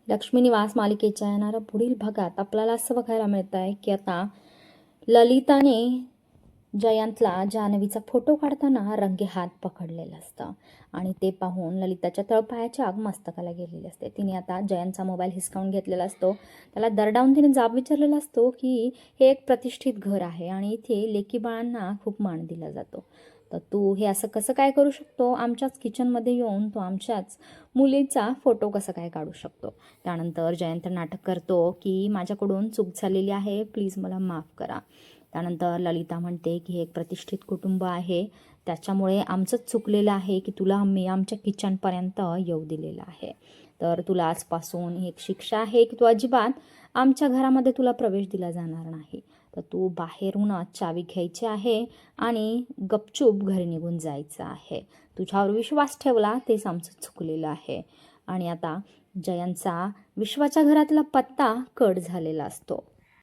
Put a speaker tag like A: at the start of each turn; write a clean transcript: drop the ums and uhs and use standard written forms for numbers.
A: लक्ष्मी निवास मालिकेच्या येणाऱ्या पुढील भागात आपल्याला असं बघायला मिळत आहे की आता ललिताने जयंतला जान्हवीचा फोटो काढताना रंगेहात पकडलेलं असतं आणि ते पाहून ललिताच्या तळपायाची आग मस्तकाला गेलेली असते. तिने आता जयंतचा मोबाईल हिसकावून घेतलेला असतो. त्याला दरडावून तिने जाब विचारलेला असतो की हे एक प्रतिष्ठित घर आहे आणि इथे लेकी बाळांना खूप मान दिला जातो, तर तू हे असं कसं काय करू शकतो? आमच्याच किचनमध्ये येऊन तू आमच्याच मुलीचा फोटो कसं काय काढू शकतो? त्यानंतर जयंत नाटक करतो की माझ्याकडून चूक झालेली आहे, प्लीज मला माफ करा. त्यानंतर ललिता म्हणते की हे एक प्रतिष्ठित कुटुंब आहे, त्याच्यामुळे आमचंच चुकलेलं आहे की तुला आम्ही आमच्या किचनपर्यंत येऊ दिलेलं आहे. तर तुला आजपासून एक शिक्षा आहे की तू अजिबात आमच्या घरामध्ये तुला प्रवेश दिला जाणार नाही. तर तू बाहेरूनच चावी घ्यायची आहे आणि गपचूप घरी निघून जायचं आहे. तुझ्यावर विश्वास ठेवला तेच आमचं चुकलेलं आहे. आणि आता जयंतचा विश्वाच्या घरातला पत्ता कट झालेला असतो.